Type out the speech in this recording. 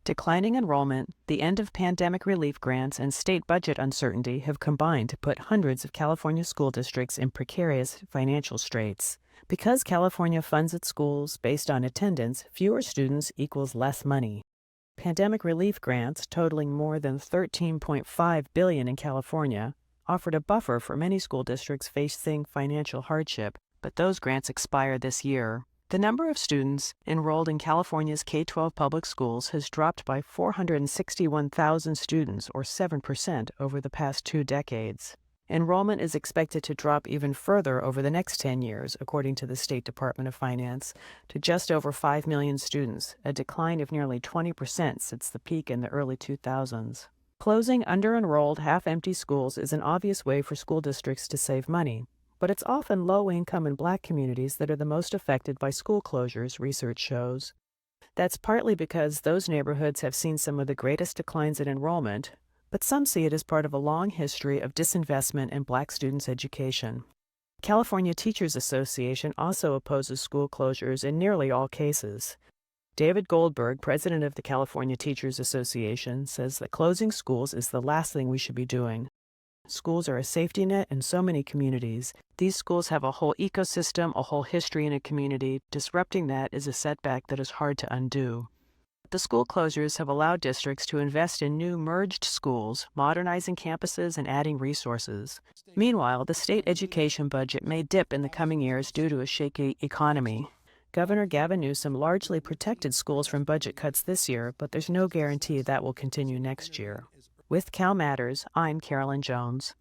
Declining enrollment, the end of pandemic relief grants, and state budget uncertainty have combined to put hundreds of California school districts in precarious financial straits. Because California funds its schools based on attendance, fewer students equals less money. Pandemic relief grants, totaling more than $13.5 billion in California, offered a buffer for many school districts facing financial hardship, but those grants expire this year. The number of students enrolled in California's K-12 public schools has dropped by 461,000 students, or 7%, over the past 2 decades. Enrollment is expected to drop even further over the next 10 years, according to the State Department of Finance, to just over 5 million students, a decline of nearly 20% since the peak in the early 2000s. Closing under-enrolled, half-empty schools is an obvious way for school districts to save money. But it's often low-income and Black communities that are the most affected by school closures, research shows. That's partly because those neighborhoods have seen some of the greatest declines in enrollment, but some see it as part of a long history of disinvestment in Black students' education. California Teachers Association also opposes school closures in nearly all cases. David Goldberg, president of the California Teachers Association, says that closing schools is the last thing we should be doing. Schools are a safety net in so many communities. These schools have a whole ecosystem, a whole history in a community. Disrupting that is a setback that is hard to undo. The school closures have allowed districts to invest in new merged schools, modernizing campuses and adding resources. Meanwhile, the state education budget may dip in the coming years due to a shaky economy. Governor Gavin Newsom largely protected schools from budget cuts this year, but there's no guarantee that will continue next year. With CalMatters, I'm Carolyn Jones.